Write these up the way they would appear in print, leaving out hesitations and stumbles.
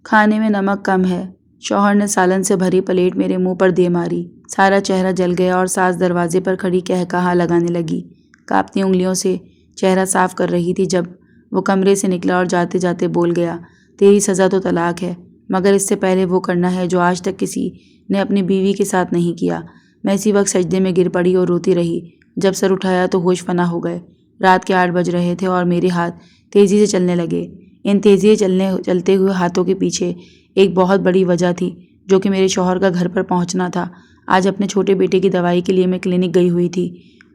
کھانے میں نمک کم ہے۔ شوہر نے سالن سے بھری پلیٹ میرے منہ پر دے ماری۔ سارا چہرہ جل گیا اور ساس دروازے پر کھڑی قہقہا لگانے لگی۔ کانپتی انگلیوں سے چہرہ صاف کر رہی تھی جب وہ کمرے سے نکلا اور جاتے جاتے بول گیا، تیری سزا تو طلاق ہے، مگر اس سے پہلے وہ کرنا ہے جو آج تک کسی نے اپنی بیوی کے ساتھ نہیں کیا۔ میں اسی وقت سجدے میں گر پڑی اور روتی رہی۔ جب سر اٹھایا تو ہوش فنا ہو گئے۔ رات کے 8 بج رہے تھے اور میرے ہاتھ تیزی سے چلنے لگے۔ ان تیزی سے چلتے ہوئے ہاتھوں کے پیچھے ایک بہت بڑی وجہ تھی، جو کہ میرے شوہر کا گھر پر پہنچنا تھا۔ آج اپنے چھوٹے بیٹے کی دوائی کے لیے میں کلینک گئی ہوئی تھی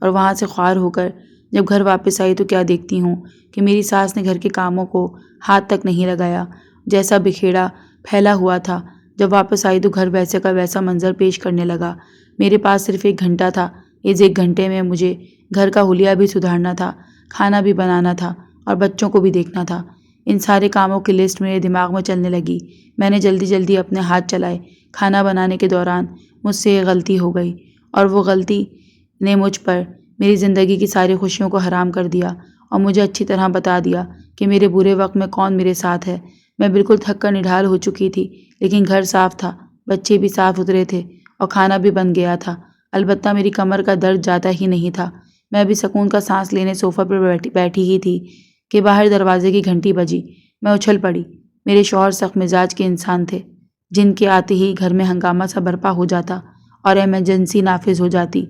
اور وہاں سے خوار ہو کر جب گھر واپس آئی تو کیا دیکھتی ہوں کہ میری ساس نے گھر کے کاموں کو ہاتھ تک نہیں لگایا، جیسا بکھیڑا پھیلا ہوا تھا۔ جب واپس آئی تو گھر ویسے کا ویسا منظر پیش کرنے لگا۔ میرے پاس صرف 1 گھنٹہ تھا۔ اس 1 گھنٹے میں مجھے گھر کا حلیہ بھی سدھارنا تھا، کھانا بھی بنانا تھا اور بچوں کو بھی دیکھنا تھا۔ ان سارے کاموں کی لسٹ میرے دماغ میں چلنے لگی۔ میں نے جلدی جلدی اپنے ہاتھ چلائے۔ کھانا بنانے کے دوران مجھ سے ایک غلطی ہو گئی اور وہ غلطی نے مجھ پر میری زندگی کی ساری خوشیوں کو حرام کر دیا اور مجھے اچھی طرح بتا دیا کہ میرے برے وقت میں کون میرے ساتھ ہے۔ میں بالکل تھک کر نڈھال ہو چکی تھی، لیکن گھر صاف تھا، بچے بھی صاف ستھرے تھے اور کھانا بھی بن گیا تھا۔ البتہ میری کمر کا درد جاتا ہی نہیں تھا۔ میں ابھی سکون کا سانس لینے صوفہ پر بیٹھی ہی تھی کہ باہر دروازے کی گھنٹی بجی۔ میں اچھل پڑی۔ میرے شوہر سخت مزاج کے انسان تھے، جن کے آتے ہی گھر میں ہنگامہ سا برپا ہو جاتا اور ایمرجنسی نافذ ہو جاتی۔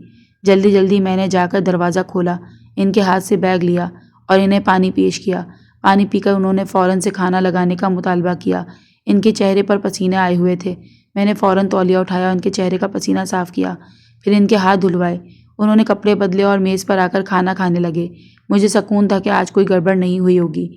جلدی جلدی میں نے جا کر دروازہ کھولا، ان کے ہاتھ سے بیگ لیا اور انہیں پانی پیش کیا۔ پانی پی کر انہوں نے فوراً سے کھانا لگانے کا مطالبہ کیا۔ ان کے چہرے پر پسینے آئے ہوئے تھے۔ میں نے فوراً تولیہ اٹھایا، ان کے چہرے کا پسینہ صاف کیا، پھر ان کے ہاتھ دھلوائے۔ انہوں نے کپڑے بدلے اور میز پر آ کر کھانا کھانے لگے۔ مجھے سکون تھا کہ آج کوئی گڑبڑ نہیں ہوئی ہوگی،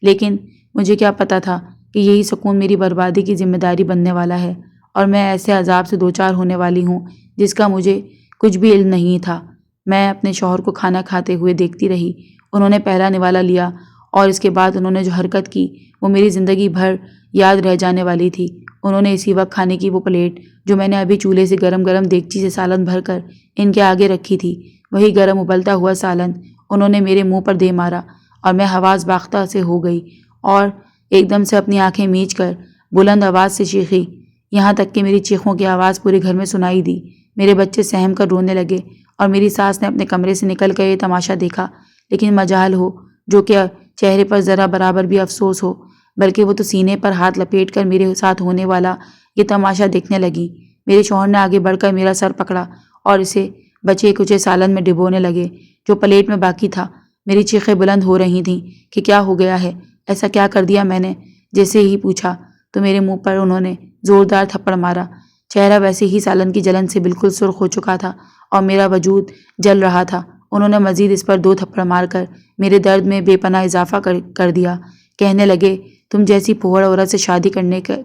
لیکن مجھے کیا پتہ تھا کہ یہی سکون میری بربادی کی ذمہ داری بننے والا ہے اور میں ایسے عذاب سے دوچار ہونے والی ہوں جس کا مجھے کچھ بھی علم نہیں تھا۔ میں اپنے شوہر کو کھانا کھاتے ہوئے دیکھتی رہی۔ انہوں نے پہلا نوالا لیا اور اس کے بعد انہوں نے جو حرکت کی وہ میری زندگی بھر یاد رہ جانے والی تھی۔ انہوں نے اسی وقت کھانے کی وہ پلیٹ جو میں نے ابھی چولہے سے گرم گرم دیگچی سے سالن بھر کر ان کے آگے رکھی تھی، وہی گرم ابلتا ہوا سالن انہوں نے میرے منہ پر دے مارا اور میں حواس باختہ سے ہو گئی اور ایک دم سے اپنی آنکھیں میچ کر بلند آواز سے چیخی، یہاں تک کہ میری چیخوں کی آواز پورے گھر میں سنائی دی۔ میرے بچے سہم کر رونے لگے اور میری ساس نے اپنے کمرے سے نکل کر یہ تماشا دیکھا، لیکن مجال ہو جو کہ چہرے پر ذرا برابر بھی افسوس ہو، بلکہ وہ تو سینے پر ہاتھ لپیٹ کر میرے ساتھ ہونے والا یہ تماشا دیکھنے لگی۔ میرے شوہر نے آگے بڑھ کر میرا سر پکڑا اور اسے بچے کچے سالن میں ڈبونے لگے جو پلیٹ میں باقی تھا۔ میری چیخیں بلند ہو رہی تھیں کہ کیا ہو گیا ہے، ایسا کیا کر دیا میں نے؟ جیسے ہی پوچھا تو میرے منہ پر انہوں نے زوردار تھپڑ مارا۔ چہرہ ویسے ہی سالن کی جلن سے بالکل سرخ ہو چکا تھا اور میرا وجود جل رہا تھا۔ انہوں نے مزید اس پر 2 تھپڑ مار کر میرے درد میں بے پناہ اضافہ کر دیا۔ کہنے لگے، تم جیسی پھوڑ عورت سے شادی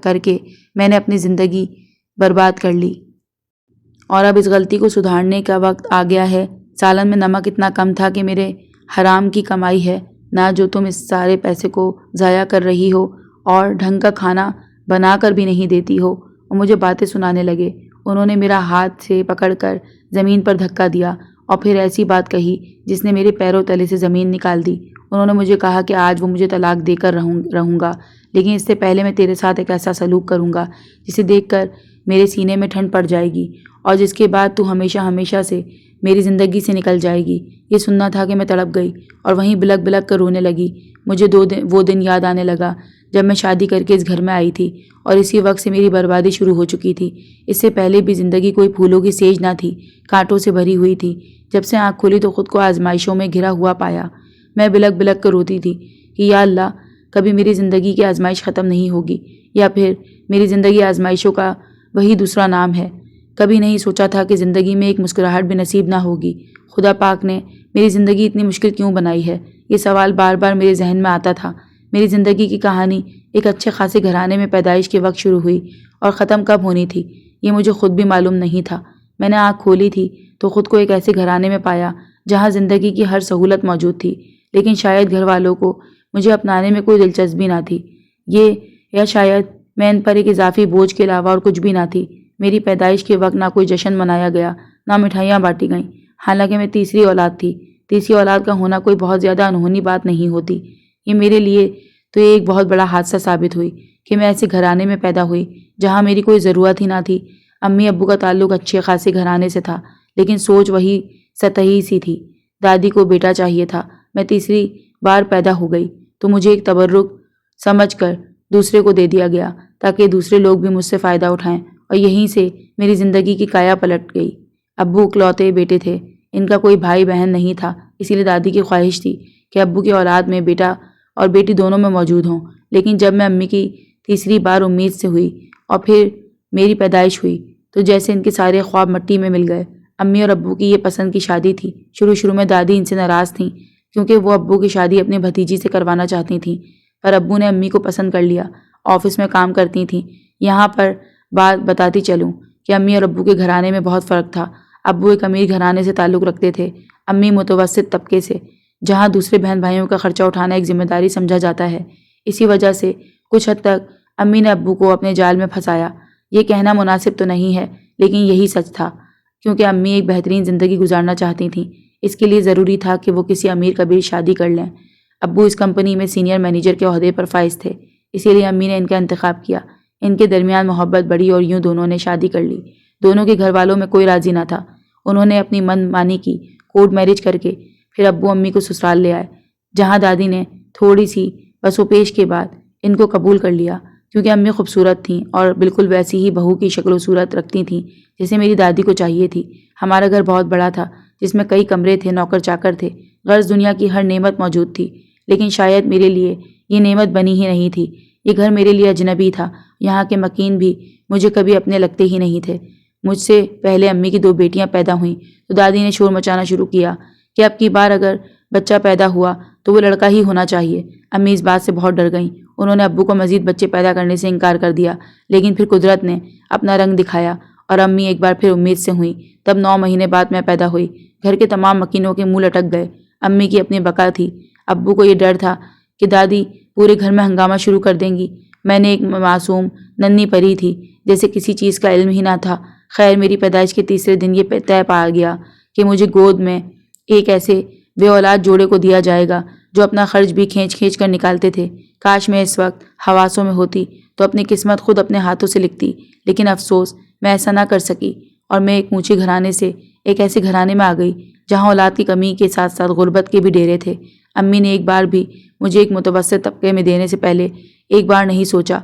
کر کے میں نے اپنی زندگی برباد کر لی اور اب اس غلطی کو سدھارنے کا وقت آ گیا ہے۔ سالن میں نمک اتنا کم تھا کہ میرے حرام کی کمائی ہے نہ جو تم اس سارے پیسے کو ضائع کر رہی ہو اور ڈھنگ کا کھانا بنا کر بھی نہیں دیتی ہو۔ اور مجھے باتیں سنانے لگے۔ انہوں نے میرا ہاتھ سے پکڑ کر زمین پر دھکا دیا اور پھر ایسی بات کہی جس نے میرے پیروں تلے سے زمین نکال دی۔ انہوں نے مجھے کہا کہ آج وہ مجھے طلاق دے کر رہوں گا، لیکن اس سے پہلے میں تیرے ساتھ ایک ایسا سلوک کروں گا جسے دیکھ کر میرے سینے میں ٹھنڈ پڑ جائے گی اور جس کے بعد تو ہمیشہ ہمیشہ سے میری زندگی سے نکل جائے گی۔ یہ سننا تھا کہ میں تڑپ گئی اور وہیں بلک بلک کر رونے لگی۔ مجھے وہ دن یاد آنے لگا جب میں شادی کر کے اس گھر میں آئی تھی اور اسی وقت سے میری بربادی شروع ہو چکی تھی۔ اس سے پہلے بھی زندگی کوئی پھولوں کی سیج نہ تھی، کانٹوں سے بھری ہوئی تھی۔ جب سے آنکھ کھولی تو خود کو آزمائشوں میں گھرا ہوا پایا۔ میں بلک بلک کر روتی تھی کہ یا اللہ، کبھی میری زندگی کی آزمائش ختم نہیں ہوگی یا پھر میری زندگی آزمائشوں کا وہی دوسرا نام ہے۔ کبھی نہیں سوچا تھا کہ زندگی میں ایک مسکراہٹ بھی نصیب نہ ہوگی۔ خدا پاک نے میری زندگی اتنی مشکل کیوں بنائی ہے؟ یہ سوال بار بار میرے ذہن میں آتا تھا۔ میری زندگی کی کہانی ایک اچھے خاصے گھرانے میں پیدائش کے وقت شروع ہوئی اور ختم کب ہونی تھی یہ مجھے خود بھی معلوم نہیں تھا۔ میں نے آنکھ کھولی تھی تو خود کو ایک ایسے گھرانے میں پایا جہاں زندگی کی ہر سہولت موجود تھی، لیکن شاید گھر والوں کو مجھے اپنانے میں کوئی دلچسپی نہ تھی، یا شاید میں ان پر ایک اضافی بوجھ کے علاوہ اور کچھ بھی نہ تھی۔ میری پیدائش کے وقت نہ کوئی جشن منایا گیا، نہ مٹھائیاں بانٹی گئیں، حالانکہ میں تیسری اولاد تھی۔ تیسری اولاد کا ہونا کوئی بہت زیادہ انہونی بات نہیں ہوتی۔ یہ میرے لیے تو یہ ایک بہت بڑا حادثہ ثابت ہوئی کہ میں ایسے گھرانے میں پیدا ہوئی جہاں میری کوئی ضرورت ہی نہ تھی۔ امی ابو کا تعلق اچھے خاصے گھرانے سے تھا، لیکن سوچ وہی سطحی سی تھی۔ دادی کو بیٹا چاہیے تھا، میں تیسری بار پیدا ہو گئی تو مجھے ایک تبرک سمجھ کر دوسرے کو دے دیا گیا تاکہ دوسرے لوگ بھی مجھ سے فائدہ اٹھائیں، اور یہیں سے میری زندگی کی کایا پلٹ گئی۔ ابو اکلوتے بیٹے تھے، ان کا کوئی بھائی بہن نہیں تھا، اسی لیے دادی کی خواہش تھی کہ ابو کی اولاد میں بیٹا اور بیٹی دونوں میں موجود ہوں۔ لیکن جب میں امی کی تیسری بار امید سے ہوئی اور پھر میری پیدائش ہوئی تو جیسے ان کے سارے خواب مٹی میں مل گئے۔ امی اور ابو کی یہ پسند کی شادی تھی۔ شروع میں دادی ان سے ناراض تھیں کیونکہ وہ ابو کی شادی اپنی بھتیجی سے کروانا چاہتی تھیں، پر ابو نے امی کو پسند کر لیا۔ آفس میں کام کرتی تھیں۔ یہاں پر بات بتاتی چلوں کہ امی اور ابو کے گھرانے میں بہت فرق تھا۔ ابو ایک امیر گھرانے سے تعلق رکھتے تھے، امی متوسط طبقے سے، جہاں دوسرے بہن بھائیوں کا خرچہ اٹھانا ایک ذمہ داری سمجھا جاتا ہے۔ اسی وجہ سے کچھ حد تک امی نے ابو کو اپنے جال میں پھنسایا۔ یہ کہنا مناسب تو نہیں ہے، لیکن یہی سچ تھا، کیونکہ امی ایک بہترین زندگی گزارنا چاہتی تھیں۔ اس کے لیے ضروری تھا کہ وہ کسی امیر کبیر شادی کر لیں۔ ابو اس کمپنی میں سینئر مینیجر کے عہدے پر فائز تھے، اسی لیے امی نے ان کا انتخاب کیا۔ ان کے درمیان محبت بڑھی اور یوں دونوں نے شادی کر لی۔ دونوں کے گھر والوں میں کوئی راضی نہ تھا۔ انہوں نے اپنی من مانی کی، کورٹ میرج کر کے پھر ابو امی کو سسرال لے آئے، جہاں دادی نے تھوڑی سی پس و پیش کے بعد ان کو قبول کر لیا، کیونکہ امی خوبصورت تھیں اور بالکل ویسی ہی بہو کی شکل و صورت رکھتی تھیں جیسے میری دادی کو چاہیے تھی۔ ہمارا گھر بہت بڑا تھا، جس میں کئی کمرے تھے، نوکر چاکر تھے، غرض دنیا کی ہر نعمت موجود تھی، لیکن شاید میرے لیے یہ نعمت بنی ہی نہیں تھی۔ یہ گھر میرے لیے اجنبی تھا، یہاں کے مکین بھی مجھے کبھی اپنے لگتے ہی نہیں تھے۔ مجھ سے پہلے امی کی 2 بیٹیاں پیدا ہوئیں تو دادی نے شور مچانا شروع کیا کہ اب کی بار اگر بچہ پیدا ہوا تو وہ لڑکا ہی ہونا چاہیے۔ امی اس بات سے بہت ڈر گئیں۔ انہوں نے ابو کو مزید بچے پیدا کرنے سے انکار کر دیا، لیکن پھر قدرت نے اپنا رنگ دکھایا اور امی ایک بار پھر امید سے ہوئیں۔ تب 9 مہینے بعد میں پیدا ہوئی۔ گھر کے تمام مکینوں کے منہ لٹک گئے۔ امی کی اپنی بقا تھی، ابو کو یہ ڈر تھا کہ دادی پورے گھر میں ہنگامہ شروع کر دیں گی۔ میں نے ایک معصوم ننھی پری تھی جیسے کسی چیز کا علم ہی نہ تھا۔ خیر، میری پیدائش کے تیسرے دن یہ طے پا گیا کہ مجھے گود میں ایک ایسے بے اولاد جوڑے کو دیا جائے گا جو اپنا خرچ بھی کھینچ کھینچ کر نکالتے تھے۔ کاش میں اس وقت حواسوں میں ہوتی تو اپنی قسمت خود اپنے ہاتھوں سے لکھتی، لیکن افسوس میں ایسا نہ کر سکی، اور میں ایک اونچے گھرانے سے ایک ایسے گھرانے میں آ گئی جہاں اولاد کی کمی کے ساتھ ساتھ غربت کے بھی ڈیرے تھے۔ امی نے ایک بار بھی مجھے ایک متوسط طبقے میں دینے سے پہلے ایک بار نہیں سوچا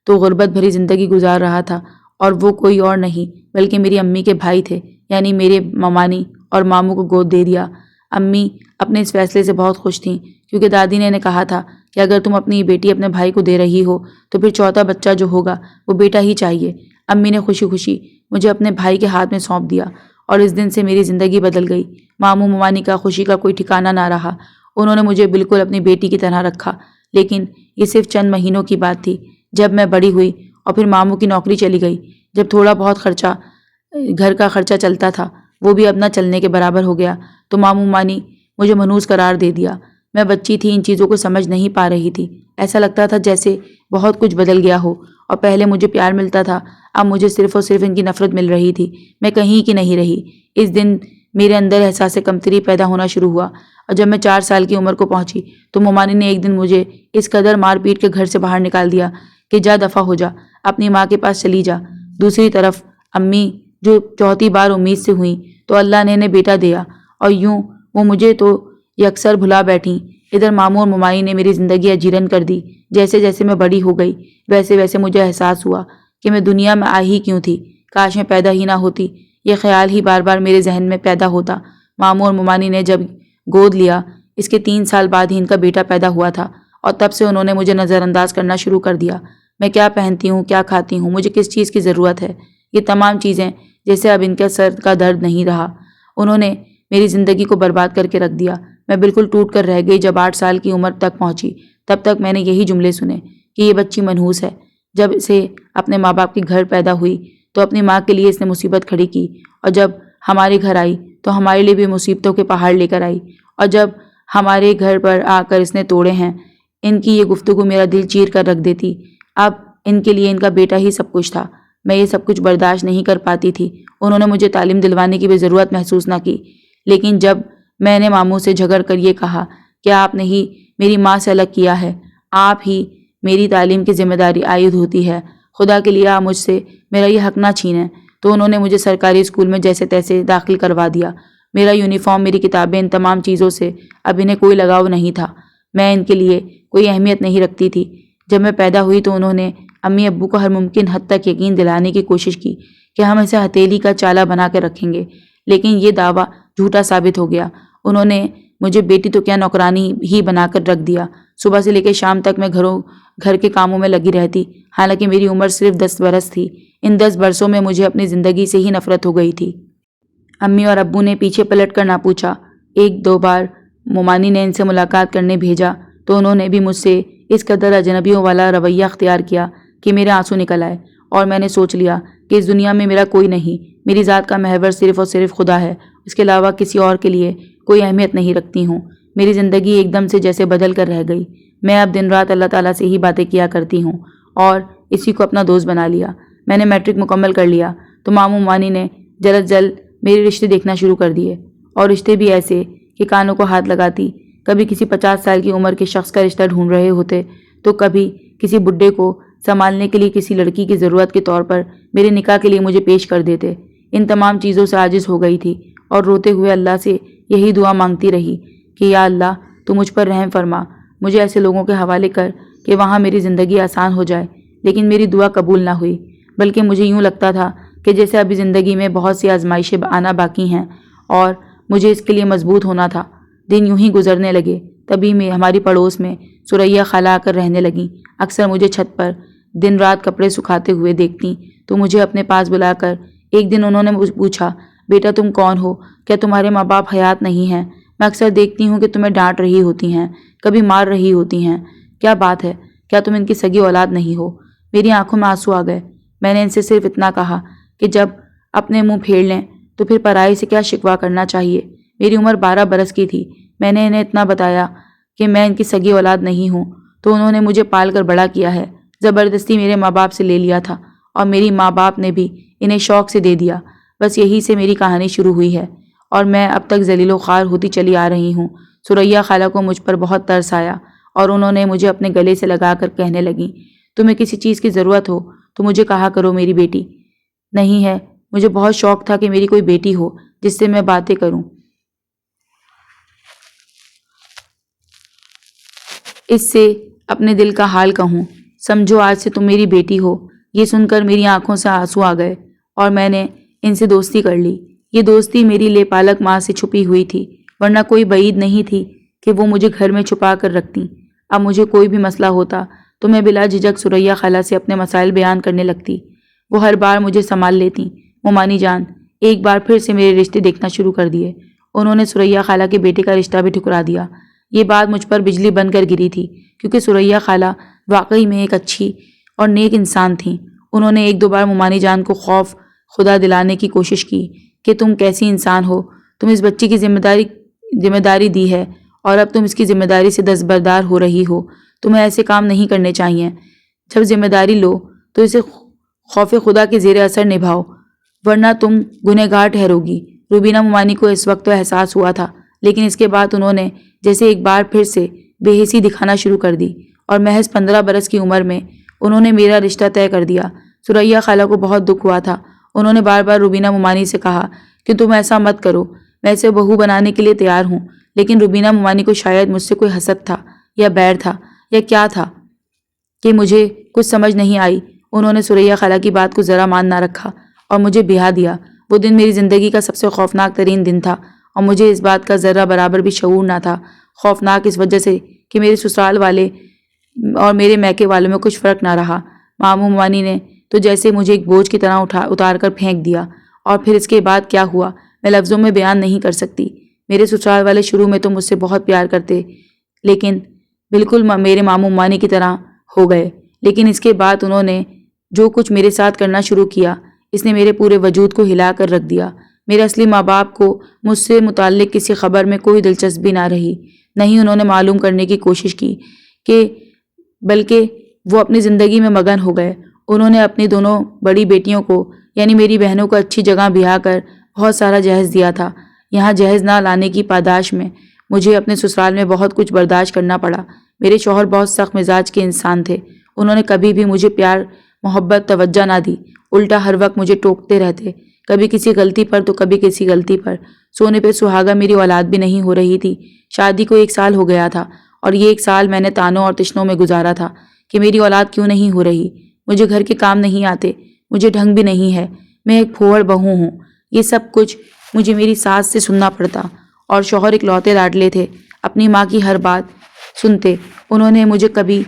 تو غربت بھری زندگی گزار رہا تھا، اور وہ کوئی اور نہیں بلکہ میری امی کے بھائی تھے، یعنی میرے ممانی اور ماموں کو گود دے دیا۔ امی اپنے اس فیصلے سے بہت خوش تھیں، کیونکہ دادی نے انہیں کہا تھا کہ اگر تم اپنی بیٹی اپنے بھائی کو دے رہی ہو تو پھر چوتھا بچہ جو ہوگا وہ بیٹا ہی چاہیے۔ امی نے خوشی خوشی مجھے اپنے بھائی کے ہاتھ میں سونپ دیا، اور اس دن سے میری زندگی بدل گئی۔ ماموں ممانی کا خوشی کا کوئی ٹھکانہ نہ رہا۔ انہوں نے مجھے بالکل اپنی بیٹی کی طرح رکھا، لیکن یہ صرف چند مہینوں کی بات تھی۔ جب میں بڑی ہوئی اور پھر ماموں کی نوکری چلی گئی، جب تھوڑا بہت خرچہ گھر کا خرچہ چلتا تھا وہ بھی اب نہ چلنے کے برابر ہو گیا، تو ماموں مانی مجھے منحوس قرار دے دیا۔ میں بچی تھی، ان چیزوں کو سمجھ نہیں پا رہی تھی۔ ایسا لگتا تھا جیسے بہت کچھ بدل گیا ہو، اور پہلے مجھے پیار ملتا تھا، اب مجھے صرف اور صرف ان کی نفرت مل رہی تھی۔ میں کہیں کی نہیں رہی۔ اس دن میرے اندر احساس کمتری پیدا ہونا شروع ہوا، اور جب میں 4 سال کی عمر کو پہنچی تو ممانی نے ایک دن مجھے اس قدر مار پیٹ کے گھر سے باہر نکال دیا کہ جا دفع ہو جا، اپنی ماں کے پاس چلی جا۔ دوسری طرف امی جو چوتھی بار امید سے ہوئیں تو اللہ نے انہیں بیٹا دیا، اور یوں وہ مجھے تو یکسر بھلا بیٹھیں۔ ادھر ماموں اور ممانی نے میری زندگی اجیرن کر دی۔ جیسے جیسے میں بڑی ہو گئی ویسے ویسے مجھے احساس ہوا کہ میں دنیا میں آ ہی کیوں تھی، کاش میں پیدا ہی نہ ہوتی۔ یہ خیال ہی بار بار میرے ذہن میں پیدا ہوتا۔ ماموں اور ممانی نے جب گود لیا، اس کے 3 سال بعد ہی ان کا بیٹا پیدا ہوا تھا، اور تب سے انہوں نے مجھے نظر انداز کرنا شروع کر دیا۔ میں کیا پہنتی ہوں، کیا کھاتی ہوں، مجھے کس چیز کی ضرورت ہے، یہ تمام چیزیں جیسے اب ان کے سر کا درد نہیں رہا۔ انہوں نے میری زندگی کو برباد کر کے رکھ دیا۔ میں بالکل ٹوٹ کر رہ گئی۔ جب 8 سال کی عمر تک پہنچی تب تک میں نے یہی جملے سنے کہ یہ بچی منحوس ہے۔ جب اسے اپنے ماں باپ کے گھر پیدا ہوئی تو اپنی ماں کے لیے اس نے مصیبت کھڑی کی، اور جب ہمارے گھر آئی تو ہمارے لیے بھی مصیبتوں کے پہاڑ لے کر آئی، اور جب ہمارے گھر پر آ کر اس نے توڑے ہیں۔ ان کی یہ گفتگو میرا دل چیر کر رکھ دیتی۔ اب ان کے لیے ان کا بیٹا ہی سب کچھ تھا۔ میں یہ سب کچھ برداشت نہیں کر پاتی تھی۔ انہوں نے مجھے تعلیم دلوانے کی بھی ضرورت محسوس نہ کی، لیکن جب میں نے ماموں سے جھگڑ کر یہ کہا کہ آپ نے ہی میری ماں سے الگ کیا ہے، آپ ہی میری تعلیم کی ذمہ داری عائد ہوتی ہے۔ خدا کے لیے آپ مجھ سے میرا یہ حق نہ چھینیں۔ تو انہوں نے مجھے سرکاری اسکول میں جیسے تیسے داخل کروا دیا۔ میرا یونیفارم، میری کتابیں، ان تمام چیزوں سے اب انہیں کوئی لگاؤ نہیں تھا۔ میں ان کے لیے کوئی اہمیت نہیں رکھتی تھی۔ جب میں پیدا ہوئی تو انہوں نے امی ابو کو ہر ممکن حد تک یقین دلانے کی کوشش کی کہ ہم اسے ہتھیلی کا چالا بنا کے رکھیں گے، لیکن یہ دعویٰ جھوٹا ثابت ہو گیا۔ انہوں نے مجھے بیٹی تو کیا نوکرانی ہی بنا کر رکھ دیا۔ صبح سے لے کے شام تک میں گھر کے کاموں میں لگی رہتی، حالانکہ میری عمر صرف 10 برس تھی۔ ان 10 برسوں میں مجھے اپنی زندگی سے ہی نفرت ہو گئی تھی۔ امی اور ابو نے پیچھے پلٹ کر نہ پوچھا۔ ایک دو بار مومانی نے ان سے ملاقات کرنے بھیجا تو انہوں نے بھی مجھ سے اس قدر اجنبیوں والا رویہ اختیار کیا کہ میرے آنسو نکل آئے، اور میں نے سوچ لیا کہ اس دنیا میں میرا کوئی نہیں، میری ذات کا محور صرف اور صرف خدا ہے، اس کے علاوہ کسی اور کے لیے کوئی اہمیت نہیں رکھتی ہوں۔ میری زندگی ایک دم سے جیسے بدل کر رہ گئی۔ میں اب دن رات اللہ تعالیٰ سے ہی باتیں کیا کرتی ہوں اور اسی کو اپنا دوست بنا لیا۔ میں نے میٹرک مکمل کر لیا تو ماموں مانی نے جلد میرے رشتے دیکھنا شروع کر دیے، اور رشتے بھی ایسے کہ کانوں کو ہاتھ لگاتی۔ کبھی کسی 50 سال کی عمر کے شخص کا رشتہ ڈھونڈ رہے ہوتے تو کبھی کسی بڈھے کو سنبھالنے کے لیے کسی لڑکی کی ضرورت کے طور پر میرے نکاح کے لیے مجھے پیش کر دیتے۔ ان تمام چیزوں سے عاجز ہو گئی تھی اور روتے ہوئے اللہ سے یہی دعا مانگتی رہی کہ یا اللہ تو مجھ پر رحم فرما، مجھے ایسے لوگوں کے حوالے کر کہ وہاں میری زندگی آسان ہو جائے۔ لیکن میری دعا قبول نہ ہوئی، بلکہ مجھے یوں لگتا تھا کہ جیسے ابھی زندگی میں بہت سی آزمائشیں آنا باقی ہیں اور مجھے اس کے لیے مضبوط ہونا تھا۔ دن یوں ہی گزرنے لگے۔ تبھی میں ہماری پڑوس میں ثریا خالہ آ کر رہنے لگیں۔ اکثر مجھے چھت پر دن رات کپڑے سکھاتے ہوئے دیکھتیں تو مجھے اپنے پاس بلا کر ایک دن انہوں نے پوچھا، بیٹا تم کون ہو؟ کیا تمہارے ماں باپ حیات نہیں ہیں؟ میں اکثر دیکھتی ہوں کہ تمہیں ڈانٹ رہی ہوتی ہیں، کبھی مار رہی ہوتی ہیں، کیا بات ہے؟ کیا تم ان کی سگی اولاد نہیں ہو؟ میری آنکھوں میں آنسو آ گئے۔ میں نے ان سے صرف اتنا کہا کہ جب اپنے منہ پھیر لیں تو پھر پرائی سے کیا شکوہ کرنا چاہیے۔ میری عمر 12 برس کی تھی۔ میں نے انہیں اتنا بتایا کہ میں ان کی سگی اولاد نہیں ہوں تو انہوں نے مجھے پال کر بڑا کیا ہے، زبردستی میرے ماں باپ سے لے لیا تھا، اور میری ماں باپ نے بھی انہیں شوق سے دے دیا۔ بس یہی سے میری کہانی شروع ہوئی ہے اور میں اب تک ذلیل و خوار ہوتی چلی آ رہی ہوں۔ ثریا خالہ کو مجھ پر بہت ترس آیا اور انہوں نے مجھے اپنے گلے سے لگا کر کہنے لگیں، تمہیں کسی چیز کی ضرورت ہو تو مجھے کہا کرو میری بیٹی۔ نہیں ہے، مجھے بہت شوق تھا کہ میری کوئی بیٹی ہو جس سے میں باتیں کروں، اس سے اپنے دل کا حال کہوں۔ سمجھو آج سے تم میری بیٹی ہو۔ یہ سن کر میری آنکھوں سے آنسو آ گئے اور میں نے ان سے دوستی کر لی۔ یہ دوستی میری لے پالک ماں سے چھپی ہوئی تھی، ورنہ کوئی بعید نہیں تھی کہ وہ مجھے گھر میں چھپا کر رکھتیں۔ اب مجھے کوئی بھی مسئلہ ہوتا تو میں بلا جھجک ثریا خالہ سے اپنے مسائل بیان کرنے لگتی۔ وہ ہر بار مجھے سنبھال لیتیں۔ مومانی جان ایک بار پھر سے میرے رشتے دیکھنا شروع کر دیے۔ انہوں نے ثریا خالہ کے بیٹے کا رشتہ بھی ٹھکرا دیا۔ یہ بات مجھ پر بجلی بن کر گری تھی، کیونکہ ثریا خالہ واقعی میں ایک اچھی اور نیک انسان تھیں۔ انہوں نے ایک دو بار مومانی جان کو خوف خدا دلانے کی کوشش کی کہ تم کیسی انسان ہو، تم اس بچی کی ذمہ داری دی ہے اور اب تم اس کی ذمہ داری سے دستبردار ہو رہی ہو، تمہیں ایسے کام نہیں کرنے چاہیے۔ جب ذمہ داری لو تو اسے خوف خدا کے زیر اثر نبھاؤ، ورنہ تم گنہگار ٹھہرو گی۔ روبینہ مومانی کو اس وقت تو احساس ہوا تھا، لیکن اس کے بعد انہوں نے جیسے ایک بار پھر سے بے حسی دکھانا شروع کر دی اور محض 15 برس کی عمر میں انہوں نے میرا رشتہ طے کر دیا۔ ثریا خالہ کو بہت دکھ ہوا تھا۔ انہوں نے بار بار روبینہ مومانی سے کہا کہ تم ایسا مت کرو، میں اسے بہو بنانے کے لیے تیار ہوں، لیکن روبینہ مومانی کو شاید مجھ سے کوئی حسد تھا یا بیر تھا یا کیا تھا کہ مجھے کچھ سمجھ نہیں آئی۔ انہوں نے ثریا خالہ کی بات کو ذرا مان نہ رکھا اور مجھے بیاہ دیا۔ وہ دن میری زندگی کا سب سے خوفناک ترین دن تھا اور مجھے اس بات کا ذرہ برابر بھی شعور نہ تھا۔ خوفناک اس وجہ سے کہ میرے سسرال والے اور میرے میکے والوں میں کچھ فرق نہ رہا۔ ماموں مومانی نے تو جیسے مجھے ایک بوجھ کی طرح اتار کر پھینک دیا، اور پھر اس کے بعد کیا ہوا میں لفظوں میں بیان نہیں کر سکتی۔ میرے سسرال والے شروع میں تو مجھ سے بہت پیار کرتے، لیکن بالکل میرے ماموں مومانی کی طرح ہو گئے، لیکن اس کے بعد انہوں نے جو کچھ میرے ساتھ کرنا شروع کیا اس نے میرے پورے وجود کو ہلا کر رکھ دیا۔ میرے اصلی ماں باپ کو مجھ سے متعلق کسی خبر میں کوئی دلچسپی نہ رہی، نہ ہی انہوں نے معلوم کرنے کی کوشش کی کہ بلکہ وہ اپنی زندگی میں مگن ہو گئے۔ انہوں نے اپنی دونوں بڑی بیٹیوں کو یعنی میری بہنوں کو اچھی جگہ بیاہ کر بہت سارا جہیز دیا تھا۔ یہاں جہیز نہ لانے کی پاداش میں مجھے اپنے سسرال میں بہت کچھ برداشت کرنا پڑا۔ میرے شوہر بہت سخت مزاج کے انسان تھے۔ انہوں نے کبھی بھی مجھے پیار محبت توجہ نہ دی، الٹا ہر وقت مجھے ٹوکتے رہتے، کبھی کسی غلطی پر تو کبھی کسی غلطی پر۔ سونے پہ سہاگا میری اولاد بھی نہیں ہو رہی تھی۔ شادی کو 1 سال ہو گیا تھا اور یہ 1 سال میں نے تانوں اور تشنوں میں گزارا تھا کہ میری اولاد کیوں نہیں ہو رہی، مجھے گھر کے کام نہیں آتے، مجھے ڈھنگ بھی نہیں ہے، میں ایک پھوہڑ بہو ہوں۔ یہ سب کچھ مجھے میری ساس سے سننا پڑتا، اور شوہر اکلوتے لاڈلے تھے، اپنی ماں کی ہر بات سنتے۔ انہوں نے مجھے کبھی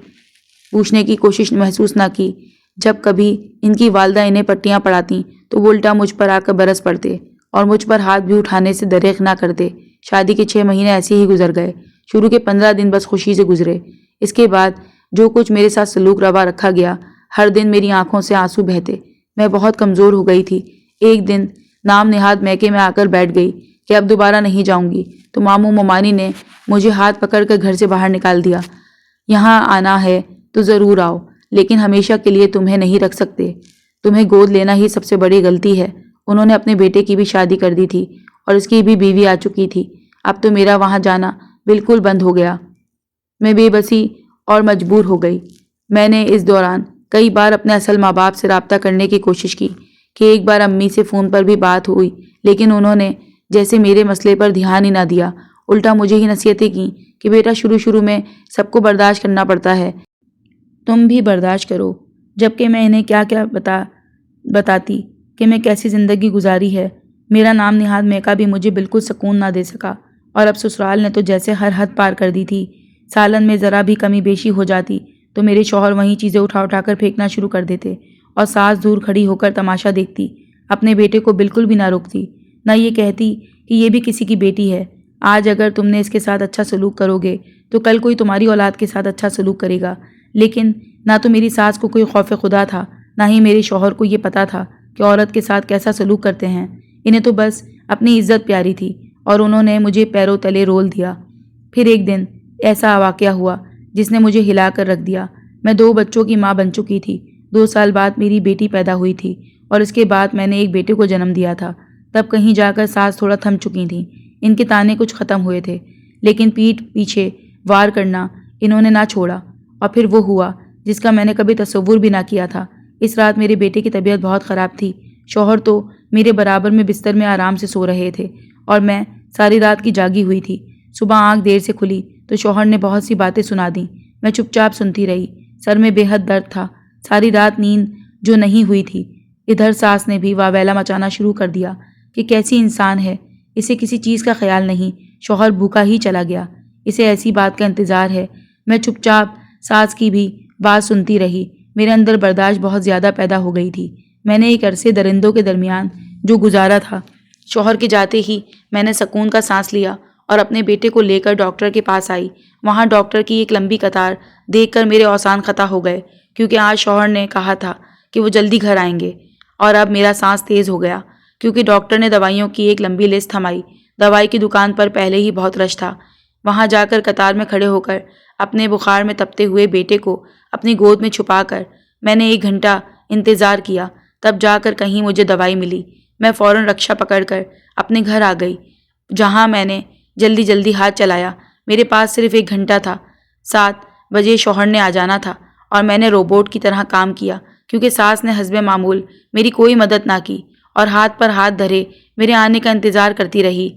پوچھنے کی کوشش محسوس نہ کی۔ جب کبھی ان کی والدہ انہیں پٹیاں پڑھاتیں تو وہ الٹا مجھ پر آ کر برس پڑتے اور مجھ پر ہاتھ بھی اٹھانے سے دریغ نہ کرتے۔ شادی کے 6 مہینے ایسے ہی گزر گئے۔ شروع کے 15 دن بس خوشی سے گزرے۔ اس کے بعد جو کچھ میرے ساتھ سلوک روا رکھا گیا، ہر دن میری آنکھوں سے آنسو بہتے۔ میں بہت کمزور ہو گئی تھی۔ ایک دن نام نہاد میکے میں آ کر بیٹھ گئی کہ اب دوبارہ نہیں جاؤں گی، تو ماموں ممانی نے مجھے ہاتھ پکڑ کر گھر سے باہر نکال دیا۔ یہاں آنا ہے تو ضرور آؤ، لیکن ہمیشہ کے لیے تمہیں نہیں رکھ سکتے، تمہیں گود لینا ہی سب سے بڑی غلطی ہے۔ انہوں نے اپنے بیٹے کی بھی شادی کر دی تھی اور اس کی بھی بیوی آ چکی تھی۔ اب تو میرا وہاں جانا بالکل بند ہو گیا۔ میں بے بسی اور مجبور ہو گئی۔ میں نے اس دوران کئی بار اپنے اصل ماں باپ سے رابطہ کرنے کی کوشش کی کہ ایک بار امی سے فون پر بھی بات ہوئی، لیکن انہوں نے جیسے میرے مسئلے پر دھیان ہی نہ دیا، الٹا مجھے ہی نصیحتیں کیں کہ بیٹا شروع میں سب کو برداشت کرنا پڑتا ہے، تم بھی برداشت کرو، جبکہ میں انہیں کیا بتاتی کہ میں کیسی زندگی گزاری ہے۔ میرا نام نہاد میکا بھی مجھے بالکل سکون نہ دے سکا، اور اب سسرال نے تو جیسے ہر حد پار کر دی تھی۔ سالن میں ذرا بھی کمی بیشی ہو جاتی تو میرے شوہر وہیں چیزیں اٹھا کر پھینکنا شروع کر دیتے، اور ساس دور کھڑی ہو کر تماشا دیکھتی، اپنے بیٹے کو بالکل بھی نہ روکتی، نہ یہ کہتی کہ یہ بھی کسی کی بیٹی ہے، آج اگر تم نے اس کے ساتھ اچھا سلوک کرو گے تو کل کوئی تمہاری اولاد کے ساتھ اچھا سلوک کرے گا۔ لیکن نہ تو میری ساس کو کوئی خوف خدا تھا، نہ ہی میرے شوہر کو یہ پتا تھا کہ عورت کے ساتھ کیسا سلوک کرتے ہیں۔ انہیں تو بس اپنی عزت پیاری تھی، اور انہوں نے مجھے پیروں تلے رول دیا۔ پھر ایک دن ایسا واقعہ ہوا جس نے مجھے ہلا کر رکھ دیا۔ میں 2 بچوں کی ماں بن چکی تھی۔ 2 سال بعد میری بیٹی پیدا ہوئی تھی، اور اس کے بعد میں نے ایک بیٹے کو جنم دیا تھا۔ تب کہیں جا کر ساس تھوڑا تھم چکی تھیں، ان کے تانے کچھ ختم ہوئے تھے، لیکن پیٹھ پیچھے وار کرنا انہوں نے نہ چھوڑا، اور پھر وہ ہوا جس کا میں نے کبھی تصور بھی نہ کیا تھا۔ اس رات میرے بیٹے کی طبیعت بہت خراب تھی۔ شوہر تو میرے برابر میں بستر میں آرام سے سو رہے تھے، اور میں ساری رات کی جاگی ہوئی تھی۔ صبح آنکھ دیر سے کھلی تو شوہر نے بہت سی باتیں سنا دیں۔ میں چپ چاپ سنتی رہی۔ سر میں بے حد درد تھا، ساری رات نیند جو نہیں ہوئی تھی۔ ادھر ساس نے بھی واویلا مچانا شروع کر دیا کہ کیسی انسان ہے، اسے کسی چیز کا خیال نہیں، شوہر بھوکا ہی چلا گیا، اسے ایسی بات کا انتظار ہے۔ میں چپ چاپ ساس کی بھی بات سنتی رہی۔ میرے اندر برداشت بہت زیادہ پیدا ہو گئی تھی۔ میں نے ایک عرصے درندوں کے درمیان جو گزارا تھا، شوہر کے جاتے ہی میں نے سکون کا سانس لیا اور اپنے بیٹے کو لے کر ڈاکٹر کے پاس آئی۔ وہاں ڈاکٹر کی ایک لمبی قطار دیکھ کر میرے اوسان خطا ہو گئے، کیونکہ آج شوہر نے کہا تھا کہ وہ جلدی گھر آئیں گے، اور اب میرا سانس تیز ہو گیا کیونکہ ڈاکٹر نے دوائیوں کی ایک لمبی لسٹ تھمائی۔ دوائی کی دکان پر پہلے ہی بہت رش تھا۔ وہاں جا کر قطار میں کھڑے ہو کر اپنے بخار میں تپتے ہوئے بیٹے کو اپنی گود میں چھپا کر میں نے 1 گھنٹہ انتظار کیا، تب جا کر کہیں مجھے دوائی ملی۔ میں فوراً رکشہ پکڑ کر اپنے گھر آ گئی، جہاں میں نے جلدی ہاتھ چلایا۔ میرے پاس صرف 1 گھنٹہ تھا۔ 7 بجے شوہر نے آ جانا تھا، اور میں نے روبوٹ کی طرح کام کیا، کیونکہ ساس نے حسب معمول میری کوئی مدد نہ کی اور ہاتھ پر ہاتھ دھرے میرے آنے کا انتظار کرتی رہی۔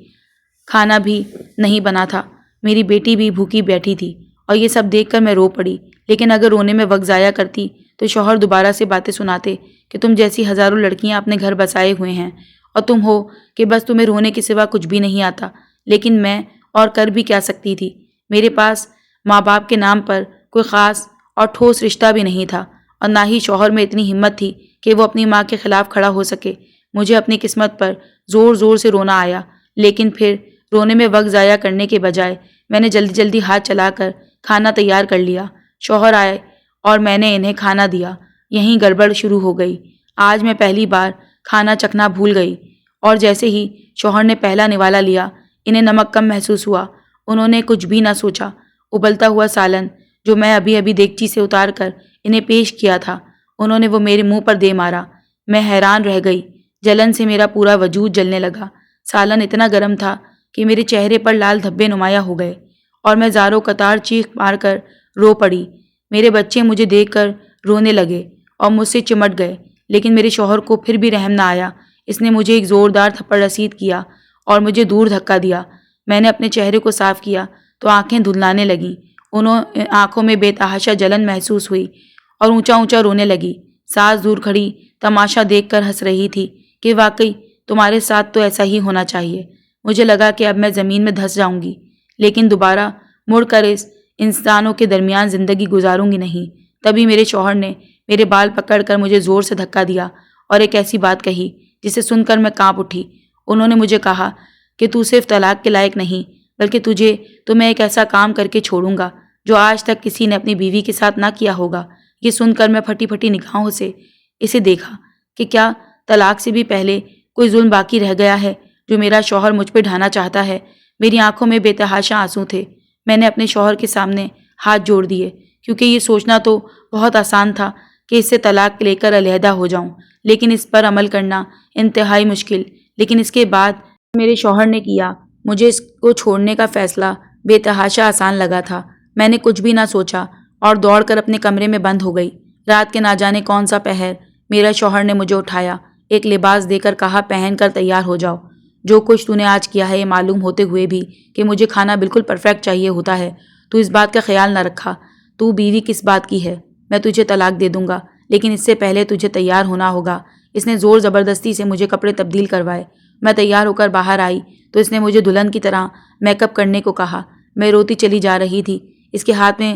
کھانا بھی نہیں بنا تھا، میری بیٹی بھی بھوکی بیٹھی تھی، اور یہ سب دیکھ کر میں رو پڑی۔ لیکن اگر رونے میں وقت ضائع کرتی تو شوہر دوبارہ سے باتیں سناتے کہ تم جیسی ہزاروں لڑکیاں اپنے گھر بسائے ہوئے ہیں، اور تم ہو کہ بس تمہیں رونے کے سوا کچھ بھی نہیں آتا۔ لیکن میں اور کر بھی کیا سکتی تھی؟ میرے پاس ماں باپ کے نام پر کوئی خاص اور ٹھوس رشتہ بھی نہیں تھا، اور نہ ہی شوہر میں اتنی ہمت تھی کہ وہ اپنی ماں کے خلاف کھڑا ہو سکے۔ مجھے اپنی قسمت پر زور سے رونا آیا، لیکن پھر رونے میں وقت ضائع کرنے کے بجائے میں نے جلدی ہاتھ چلا کر کھانا تیار کر لیا۔ شوہر آئے اور میں نے انہیں کھانا دیا۔ یہیں گڑبڑ شروع ہو گئی۔ آج میں پہلی بار کھانا چکھنا بھول گئی، اور جیسے ہی شوہر نے پہلا نوالا لیا، انہیں نمک کم محسوس ہوا۔ انہوں نے کچھ بھی نہ سوچا، ابلتا ہوا سالن جو میں ابھی دیگچی سے اتار کر انہیں پیش کیا تھا، انہوں نے وہ میرے منہ پر دے مارا۔ میں حیران رہ گئی، جلن سے میرا پورا وجود جلنے لگا۔ سالن اتنا گرم تھا کہ میرے چہرے پر لال دھبے نمایاں ہو گئے، اور میں زاروں قطار چیخ مار کر رو پڑی۔ میرے بچے مجھے دیکھ کر رونے لگے اور مجھ سے چمٹ گئے، لیکن میرے شوہر کو پھر بھی رحم نہ آیا۔ اس نے مجھے ایک زوردار تھپڑ رسید کیا اور مجھے دور دھکا دیا۔ میں نے اپنے چہرے کو صاف کیا تو آنکھیں دھندلانے لگیں۔ آنکھوں میں بے تحاشا جلن محسوس ہوئی اور اونچا اونچا رونے لگی۔ ساس دور کھڑی تماشا دیکھ کر ہنس رہی تھی کہ واقعی تمہارے ساتھ تو ایسا ہی ہونا چاہیے۔ مجھے لگا کہ اب میں زمین میں دھنس جاؤں گی، لیکن دوبارہ مڑ کر اس انسانوں کے درمیان زندگی گزاروں گی نہیں۔ تبھی میرے شوہر نے میرے بال پکڑ کر مجھے زور سے دھکا دیا اور ایک ایسی بات کہی جسے سن کر میں کانپ اٹھی۔ انہوں نے مجھے کہا کہ تو صرف طلاق کے لائق نہیں، بلکہ تو میں ایک ایسا کام کر کے چھوڑوں گا جو آج تک کسی نے اپنی بیوی کے ساتھ نہ کیا ہوگا۔ یہ سن کر میں پھٹی پھٹی نگاہوں سے اسے دیکھا کہ کیا طلاق سے بھی پہلے کوئی ظلم باقی رہ گیا ہے جو میرا شوہر مجھ پہ ڈھانا چاہتا ہے۔ میری آنکھوں میں بے تحاشا آنسو تھے۔ میں نے اپنے شوہر کے سامنے ہاتھ جوڑ دیے، کیونکہ یہ سوچنا تو بہت آسان تھا کہ اس سے طلاق لے کر علیحدہ ہو جاؤں، لیکن اس پر عمل کرنا انتہائی مشکل۔ لیکن اس کے بعد میرے شوہر نے کیا، مجھے اس کو چھوڑنے کا فیصلہ بے تحاشا آسان لگا تھا۔ میں نے کچھ بھی نہ سوچا اور دوڑ کر اپنے کمرے میں بند ہو گئی۔ رات کے نہ جانے کون سا پہر میرا شوہر نے مجھے اٹھایا، ایک لباس دے کر کہا پہن کر تیار ہو جاؤ۔ جو کچھ تو نے آج کیا ہے، یہ معلوم ہوتے ہوئے بھی کہ مجھے کھانا بالکل پرفیکٹ چاہیے ہوتا ہے، تو اس بات کا خیال نہ رکھا۔ تو بیوی کس بات کی ہے؟ میں تجھے طلاق دے دوں گا، لیکن اس سے پہلے تجھے تیار ہونا ہوگا۔ اس نے زور زبردستی سے مجھے کپڑے تبدیل کروائے۔ میں تیار ہو کر باہر آئی تو اس نے مجھے دلہن کی طرح میک اپ کرنے کو کہا۔ میں روتی چلی جا رہی تھی۔ اس کے ہاتھ میں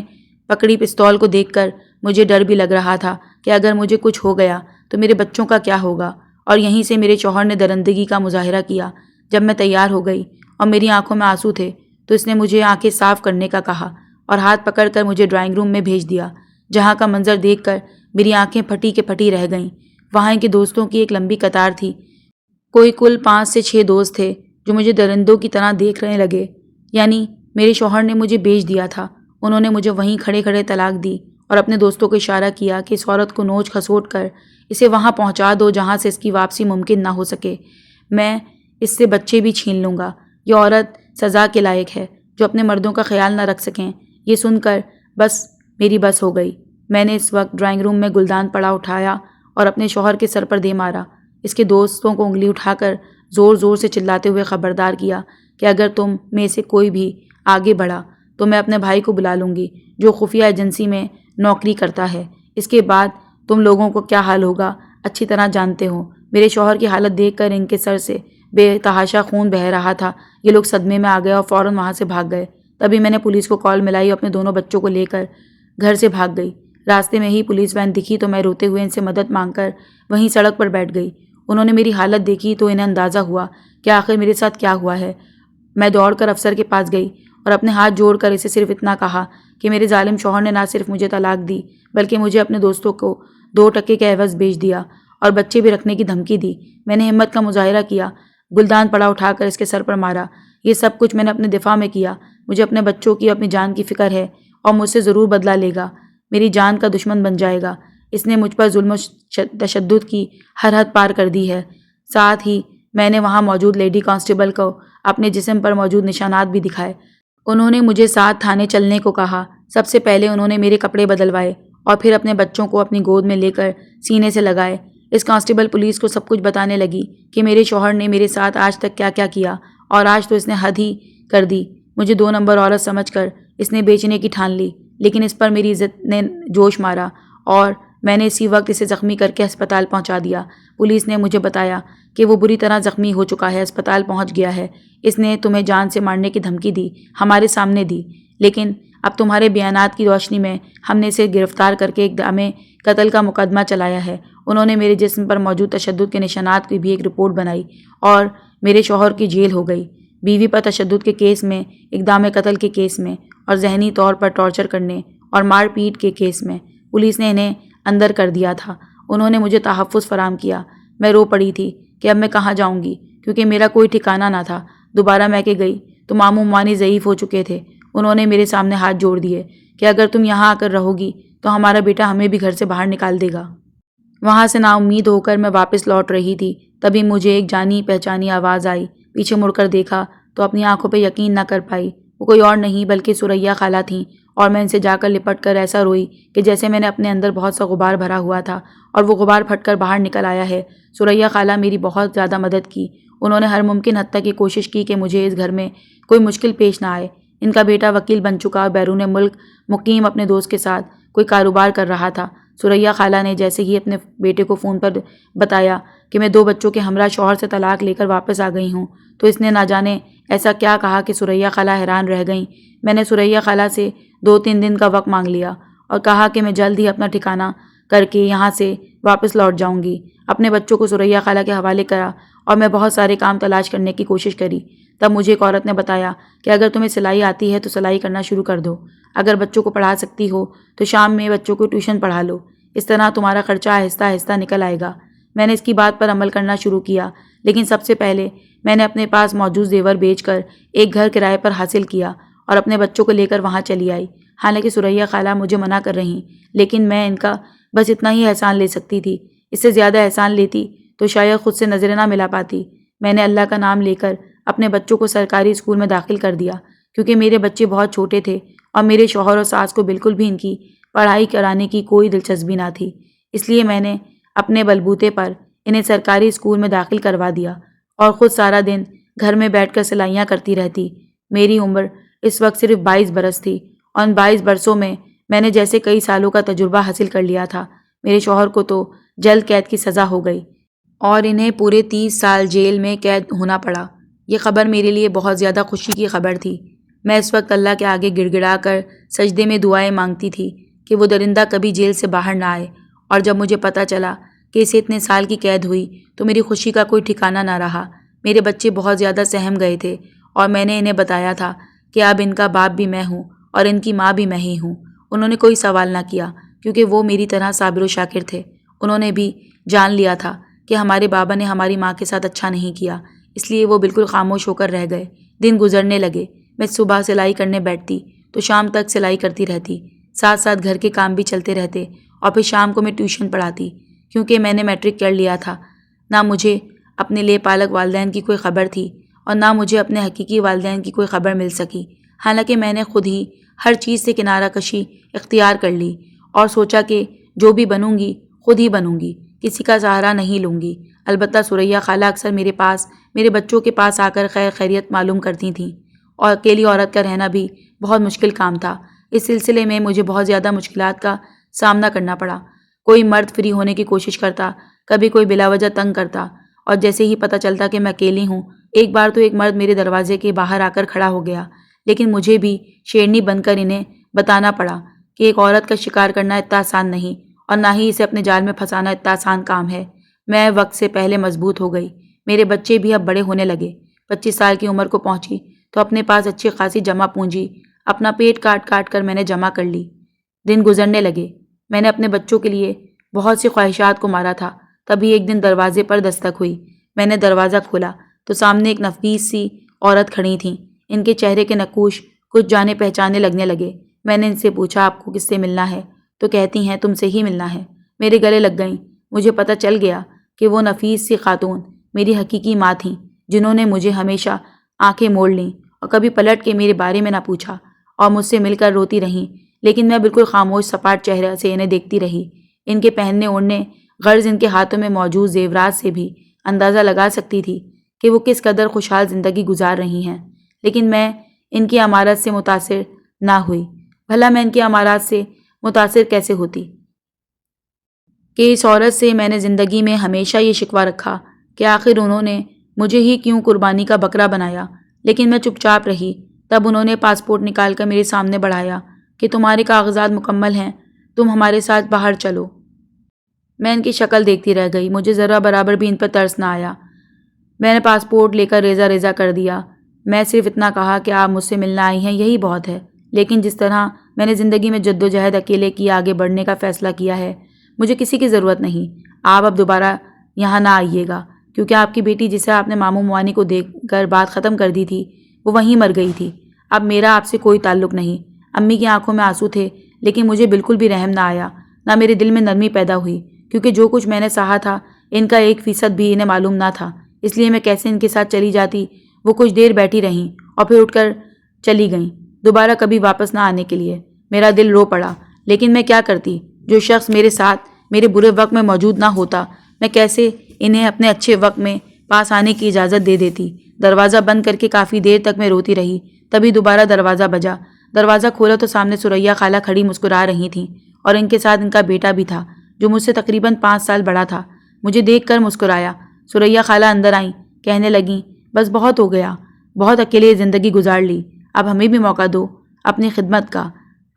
پکڑی پستول کو دیکھ کر مجھے ڈر بھی لگ رہا تھا کہ اگر مجھے کچھ ہو گیا تو میرے بچوں کا کیا ہوگا۔ اور یہیں سے میرے شوہر نے درندگی کا مظاہرہ کیا۔ جب میں تیار ہو گئی اور میری آنکھوں میں آنسو تھے تو اس نے مجھے آنکھیں صاف کرنے کا کہا اور ہاتھ پکڑ کر مجھے ڈرائنگ روم میں بھیج دیا، جہاں کا منظر دیکھ کر میری آنکھیں پھٹی کے پھٹی رہ گئیں۔ وہاں ان کے دوستوں کی ایک لمبی قطار تھی۔ کوئی کل 5 سے 6 دوست تھے جو مجھے درندوں کی طرح دیکھ رہنے لگے۔ یعنی میرے شوہر نے مجھے بیچ دیا تھا۔ انہوں نے مجھے وہیں کھڑے کھڑے طلاق دی اور اپنے دوستوں کو اشارہ کیا کہ اس عورت کو نوچ کھسوٹ کر اسے وہاں پہنچا دو جہاں سے اس کی واپسی ممکن نہ ہو سکے۔ میں اس سے بچے بھی چھین لوں گا۔ یہ عورت سزا کے لائق ہے جو اپنے مردوں کا خیال نہ رکھ سکیں۔ یہ سن کر میری بس ہو گئی۔ میں نے اس وقت ڈرائنگ روم میں گلدان پڑا اٹھایا اور اپنے شوہر کے سر پر دے مارا۔ اس کے دوستوں کو انگلی اٹھا کر زور زور سے چلاتے ہوئے خبردار کیا کہ اگر تم میں سے کوئی بھی آگے بڑھا تو میں اپنے بھائی کو بلا لوں گی جو خفیہ ایجنسی میں نوکری کرتا ہے۔ اس کے بعد تم لوگوں کو کیا حال ہوگا اچھی طرح جانتے ہو۔ میرے شوہر کی حالت دیکھ کر ان کے سر سے بے تحاشا خون بہہ رہا تھا۔ یہ لوگ صدمے میں آ گئے اور فوراً وہاں سے بھاگ گئے۔ تبھی میں نے پولیس کو کال ملائی اور اپنے دونوں بچوں کو لے کر گھر سے بھاگ گئی۔ راستے میں ہی پولیس وین دکھی تو میں روتے ہوئے ان سے مدد مانگ کر وہیں سڑک پر بیٹھ گئی۔ انہوں نے میری حالت دیکھی تو انہیں اندازہ ہوا کہ آخر میرے ساتھ کیا ہوا ہے۔ میں دوڑ کر افسر کے پاس گئی اور اپنے ہاتھ جوڑ کر اسے صرف اتنا کہا کہ میرے ظالم شوہر نے نہ صرف مجھے طلاق دی بلکہ مجھے اپنے دوستوں کو 2 ٹکے کے عوض بیچ دیا اور بچے بھی رکھنے کی دھمکی دی۔ میں نے ہمت کا مظاہرہ کیا، گلدان پڑا اٹھا کر اس کے سر پر مارا۔ یہ سب کچھ میں نے اپنے دفاع میں کیا۔ مجھے اپنے بچوں کی اپنی جان کی فکر ہے اور مجھ سے ضرور بدلہ لے گا، میری جان کا دشمن بن جائے گا۔ اس نے مجھ پر ظلم و تشدد کی ہر حد پار کر دی ہے۔ ساتھ ہی میں نے وہاں موجود لیڈی کانسٹیبل کو اپنے جسم پر موجود نشانات بھی دکھائے۔ انہوں نے مجھے ساتھ تھانے چلنے کو کہا۔ سب سے پہلے انہوں نے میرے کپڑے بدلوائے اور پھر اپنے بچوں کو اپنی گود میں لے کر سینے سے لگائے۔ اس کانسٹیبل پولیس کو سب کچھ بتانے لگی کہ میرے شوہر نے میرے ساتھ آج تک کیا کیا کیا اور آج تو اس نے حد ہی کر دی۔ مجھے 2 نمبر عورت سمجھ کر اس نے بیچنے کی ٹھان لی، لیکن اس پر میری عزت نے جوش مارا اور میں نے اسی وقت اسے زخمی کر کے ہسپتال پہنچا دیا۔ پولیس نے مجھے بتایا کہ وہ بری طرح زخمی ہو چکا ہے، ہسپتال پہنچ گیا ہے۔ اس نے تمہیں جان سے مارنے کی دھمکی دی، ہمارے سامنے دی، لیکن اب تمہارے بیانات کی روشنی میں ہم نے اسے گرفتار کر کے اقدام قتل کا مقدمہ چلایا ہے۔ انہوں نے میرے جسم پر موجود تشدد کے نشانات کی بھی ایک رپورٹ بنائی اور میرے شوہر کی جیل ہو گئی۔ بیوی پر تشدد کے کیس میں، اقدام قتل کے کیس میں اور ذہنی طور پر ٹارچر کرنے اور مار پیٹ کے کیس میں پولیس نے انہیں اندر کر دیا تھا۔ انہوں نے مجھے تحفظ فراہم کیا۔ میں رو پڑی تھی کہ اب میں کہاں جاؤں گی، کیونکہ میرا کوئی ٹھکانہ نہ تھا۔ دوبارہ میں کہ گئی تو ماموں مانی ضعیف ہو چکے تھے۔ انہوں نے میرے سامنے ہاتھ جوڑ دیے کہ اگر تم یہاں آ کر رہو گی تو ہمارا بیٹا ہمیں بھی گھر سے باہر نکال دے گا۔ وہاں سے نا امید ہو کر میں واپس لوٹ رہی تھی، تبھی مجھے ایک جانی پہچانی آواز آئی۔ پیچھے مڑ کر دیکھا تو اپنی آنکھوں پہ یقین نہ کر پائی۔ وہ کوئی اور نہیں بلکہ ثریا خالہ تھیں، اور میں ان سے جا کر لپٹ کر ایسا روئی کہ جیسے میں نے اپنے اندر بہت سا غبار بھرا ہوا تھا اور وہ غبار پھٹ کر باہر نکل آیا ہے۔ ثریا خالہ میری بہت زیادہ مدد کی۔ انہوں نے ہر ممکن حد تک یہ کوشش کی کہ مجھے اس گھر میں کوئی مشکل پیش نہ آئے۔ ان کا بیٹا وکیل بن چکا اور بیرون ملک مقیم اپنے دوست کے ساتھ کوئی کاروبار کر رہا تھا۔ ثریا خالہ نے جیسے ہی اپنے بیٹے کو فون پر بتایا کہ میں 2 بچوں کے ہمراہ شوہر سے طلاق لے کر واپس آ گئی ہوں، تو اس نے نہ جانے ایسا کیا کہا کہ ثریا خالہ حیران رہ گئیں۔ میں نے ثریا خالہ سے 2-3 دن کا وقت مانگ لیا اور کہا کہ میں جلد ہی اپنا ٹھکانہ کر کے یہاں سے واپس لوٹ جاؤں گی۔ اپنے بچوں کو ثریا خالہ کے حوالے کرا اور میں بہت سارے کام تلاش کرنے کی کوشش کری۔ تب مجھے ایک عورت نے بتایا کہ اگر تمہیں سلائی آتی ہے تو سلائی کرنا شروع کر دو، اگر بچوں کو پڑھا سکتی ہو تو شام میں بچوں کو ٹیوشن پڑھا لو، اس طرح تمہارا خرچہ آہستہ آہستہ نکل آئے گا۔ میں نے اس کی بات پر عمل کرنا شروع کیا، لیکن سب سے پہلے میں نے اپنے پاس موجود زیور بیچ کر ایک گھر کرائے پر حاصل کیا اور اپنے بچوں کو لے کر وہاں چلی آئی۔ حالانکہ ثریا خالہ مجھے منع کر رہیں، لیکن میں ان کا بس اتنا ہی احسان لے سکتی تھی۔ اس سے زیادہ احسان لیتی تو شاید خود سے نظریں نہ ملا پاتی۔ میں نے اللہ کا نام لے کر اپنے بچوں کو سرکاری اسکول میں داخل کر دیا، کیونکہ میرے بچے بہت چھوٹے تھے اور میرے شوہر اور ساس کو بالکل بھی ان کی پڑھائی کرانے کی کوئی دلچسپی نہ تھی۔ اس لیے میں نے اپنے بلبوتے پر انہیں سرکاری اسکول میں داخل کروا دیا اور خود سارا دن گھر میں بیٹھ کر سلائیاں کرتی رہتی۔ میری عمر اس وقت صرف 22 برس تھی اور ان 22 برسوں میں نے جیسے کئی سالوں کا تجربہ حاصل کر لیا تھا۔ میرے شوہر کو تو جلد قید کی سزا ہو گئی اور انہیں پورے 30 سال جیل میں قید ہونا پڑا۔ یہ خبر میرے لیے بہت زیادہ خوشی کی خبر تھی۔ میں اس وقت اللہ کے آگے گڑ گڑا کر سجدے میں دعائیں مانگتی تھی کہ وہ درندہ کبھی جیل سے باہر نہ آئے، اور جب مجھے پتہ چلا کہ اسے اتنے سال کی قید ہوئی تو میری خوشی کا کوئی ٹھکانہ نہ رہا۔ میرے بچے بہت زیادہ سہم گئے تھے اور میں نے انہیں بتایا تھا کہ اب ان کا باپ بھی میں ہوں اور ان کی ماں بھی میں ہی ہوں۔ انہوں نے کوئی سوال نہ کیا، کیونکہ وہ میری طرح صابر و شاکر تھے۔ انہوں نے بھی جان لیا تھا کہ ہمارے بابا نے ہماری ماں کے ساتھ اچھا نہیں کیا، اس لیے وہ بالکل خاموش ہو کر رہ گئے۔ دن گزرنے لگے۔ میں صبح سلائی کرنے بیٹھتی تو شام تک سلائی کرتی رہتی، ساتھ ساتھ گھر کے کام بھی چلتے رہتے، اور پھر شام کو میں ٹیوشن پڑھاتی۔ کیونکہ میں نے میٹرک کر لیا تھا، نہ مجھے اپنے لے پالک والدین کی کوئی خبر تھی اور نہ مجھے اپنے حقیقی والدین کی کوئی خبر مل سکی۔ حالانکہ میں نے خود ہی ہر چیز سے کنارہ کشی اختیار کر لی اور سوچا کہ جو بھی بنوں گی خود ہی بنوں گی، کسی کا سہارا نہیں لوں گی۔ البتہ ثریا خالہ اکثر میرے بچوں کے پاس آ کر خیر خیریت معلوم کرتی تھیں، اور اکیلی عورت کا رہنا بھی بہت مشکل کام تھا۔ اس سلسلے میں مجھے بہت زیادہ مشکلات کا سامنا کرنا پڑا۔ کوئی مرد فری ہونے کی کوشش کرتا، کبھی کوئی بلا وجہ تنگ کرتا، اور جیسے ہی پتہ چلتا کہ میں اکیلی ہوں، ایک بار تو ایک مرد میرے دروازے کے باہر آ کر کھڑا ہو گیا۔ لیکن مجھے بھی شیرنی بن کر انہیں بتانا پڑا کہ ایک عورت کا شکار کرنا اتنا آسان نہیں، اور نہ ہی اسے اپنے جال میں پھنسانا اتنا آسان کام ہے۔ میں وقت سے پہلے مضبوط ہو گئی۔ میرے بچے بھی اب بڑے ہونے لگے۔ 25 سال کی عمر کو پہنچی تو اپنے پاس اچھی خاصی جمع پونجی اپنا پیٹ کاٹ کاٹ کر میں نے جمع کر لی۔ دن گزرنے لگے۔ میں نے اپنے بچوں کے لیے بہت سی خواہشات کو مارا تھا۔ تبھی ایک دن دروازے پر دستک ہوئی۔ میں نے دروازہ کھولا تو سامنے ایک نفیس سی عورت کھڑی تھیں۔ ان کے چہرے کے نقوش کچھ جانے پہچانے لگنے لگے۔ میں نے ان سے پوچھا، آپ کو کس سے ملنا ہے؟ تو کہتی ہیں تم سے ہی ملنا ہے۔ میرے گلے لگ گئیں۔ مجھے پتہ چل گیا کہ وہ نفیس سی خاتون میری حقیقی ماں تھیں، جنہوں نے مجھے ہمیشہ آنکھیں موڑ لیں اور کبھی پلٹ کے میرے بارے میں نہ پوچھا، اور مجھ سے مل کر روتی رہیں۔ لیکن میں بالکل خاموش سپاٹ چہرے سے انہیں دیکھتی رہی۔ ان کے پہننے اوڑھنے، غرض ان کے ہاتھوں میں موجود زیورات سے بھی اندازہ لگا سکتی تھی کہ وہ کس قدر خوشحال زندگی گزار رہی ہیں۔ لیکن میں ان کی امارت سے متاثر نہ ہوئی۔ بھلا میں ان کی امارات سے متاثر کیسے ہوتی کہ اس عورت سے میں نے زندگی میں ہمیشہ یہ شکوہ رکھا کہ آخر انہوں نے مجھے ہی کیوں قربانی کا بکرا بنایا۔ لیکن میں چپ چاپ رہی۔ تب انہوں نے پاسپورٹ نکال کر میرے سامنے بڑھایا کہ تمہارے کاغذات مکمل ہیں، تم ہمارے ساتھ باہر چلو۔ میں ان کی شکل دیکھتی رہ گئی۔ مجھے ذرا برابر بھی ان پر ترس نہ آیا۔ میں نے پاسپورٹ لے کر ریزہ ریزہ کر دیا۔ میں صرف اتنا کہا کہ آپ مجھ سے ملنا آئی ہیں، یہی بہت ہے۔ لیکن جس طرح میں نے زندگی میں جد و جہد اکیلے کی آگے بڑھنے کا فیصلہ کیا ہے، مجھے کسی کی ضرورت نہیں۔ آپ اب دوبارہ یہاں نہ آئیے گا، کیونکہ آپ کی بیٹی جسے آپ نے ماموں موانی کو دیکھ کر بات ختم کر دی تھی، وہ وہیں مر گئی تھی۔ اب میرا آپ سے کوئی تعلق نہیں۔ امی کی آنکھوں میں آنسو تھے، لیکن مجھے بالکل بھی رحم نہ آیا، نہ میرے دل میں نرمی پیدا ہوئی، کیونکہ جو کچھ میں نے سہا تھا ان کا 1% بھی انہیں معلوم نہ تھا۔ اس لیے میں کیسے ان کے ساتھ چلی جاتی۔ وہ کچھ دیر بیٹھی رہیں اور پھر اٹھ کر چلی گئیں، دوبارہ کبھی واپس نہ آنے کے لیے۔ میرا دل رو پڑا، لیکن میں کیا کرتی؟ جو شخص میرے ساتھ میرے برے وقت میں موجود نہ ہوتا، میں کیسے انہیں اپنے اچھے وقت میں پاس آنے کی اجازت دے دیتی؟ دروازہ بند کر کے کافی دیر تک میں روتی رہی، تبھی دوبارہ دروازہ بجا۔ دروازہ کھولا تو سامنے ثریا خالہ کھڑی مسکرا رہی تھیں، اور ان کے ساتھ ان کا بیٹا بھی تھا جو مجھ سے تقریباً 5 سال بڑا تھا۔ مجھے دیکھ کر مسکرایا۔ ثریا خالہ اندر آئیں، کہنے لگیں، بس بہت ہو گیا، بہت اکیلے زندگی گزار لی، اب ہمیں بھی موقع دو اپنی خدمت کا۔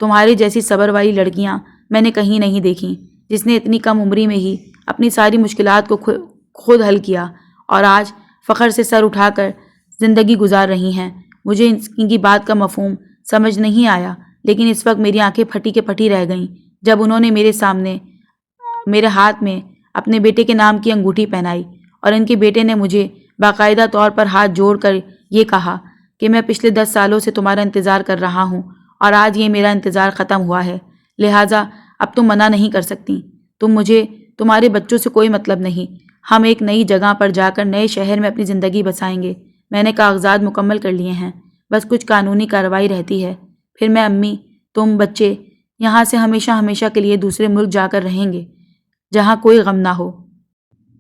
تمہاری جیسی صبر والی لڑکیاں میں نے کہیں نہیں دیکھیں، جس نے اتنی کم عمری میں ہی اپنی ساری مشکلات کو خود حل کیا اور آج فخر سے سر اٹھا کر زندگی گزار رہی ہیں۔ مجھے ان کی بات کا مفہوم سمجھ نہیں آیا، لیکن اس وقت میری آنکھیں پھٹی کے پھٹی رہ گئیں جب انہوں نے میرے سامنے میرے ہاتھ میں اپنے بیٹے کے نام کی انگوٹھی پہنائی، اور ان کے بیٹے نے مجھے باقاعدہ طور پر ہاتھ جوڑ کر یہ کہا کہ میں پچھلے 10 سالوں سے تمہارا انتظار کر رہا ہوں، اور آج یہ میرا انتظار ختم ہوا ہے، لہٰذا اب تم منع نہیں کر سکتی۔ مجھے تمہارے بچوں سے کوئی مطلب نہیں، ہم ایک نئی جگہ پر جا کر نئے شہر میں اپنی زندگی بسائیں گے۔ میں نے کاغذات مکمل کر لیے ہیں، بس کچھ قانونی کارروائی رہتی ہے، پھر میں، امی، تم، بچے یہاں سے ہمیشہ ہمیشہ کے لیے دوسرے ملک جا کر رہیں گے جہاں کوئی غم نہ ہو۔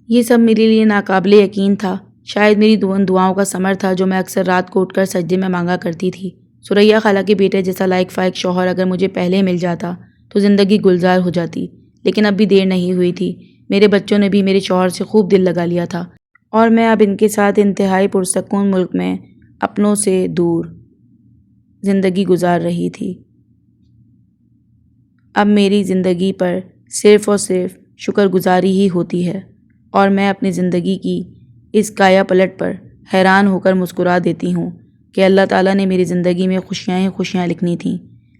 یہ سب میرے لیے ناقابل یقین تھا، شاید میری ان دعاؤں کا ثمر تھا جو میں اکثر رات کو اٹھ کر سجدے میں مانگا کرتی تھی۔ ثریا خالہ کے بیٹے جیسا لائق فائق شوہر اگر مجھے پہلے مل جاتا تو زندگی گلزار ہو جاتی، لیکن اب بھی دیر نہیں ہوئی تھی۔ میرے بچوں نے بھی میرے شوہر سے خوب دل لگا لیا تھا، اور میں اب ان کے ساتھ انتہائی پرسکون ملک میں اپنوں سے دور زندگی گزار رہی تھی۔ اب میری زندگی پر صرف اور صرف شکر گزاری ہی ہوتی ہے، اور میں اپنی زندگی کی اس کایا پلٹ پر حیران ہو کر مسکرا دیتی ہوں کہ اللہ تعالیٰ نے میری زندگی میں خوشیاں ہی خوشیاں لکھنی تھیں،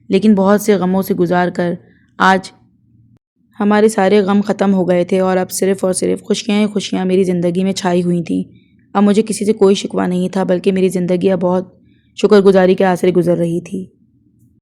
لیکن بہت سے غموں سے گزار کر آج ہمارے سارے غم ختم ہو گئے تھے، اور اب صرف اور صرف خوشیاں ہی خوشیاں میری زندگی میں چھائی ہوئی تھیں۔ اب مجھے کسی سے کوئی شکوہ نہیں تھا، بلکہ میری زندگی اب بہت شکر گزاری کے آسرے گزر رہی تھی۔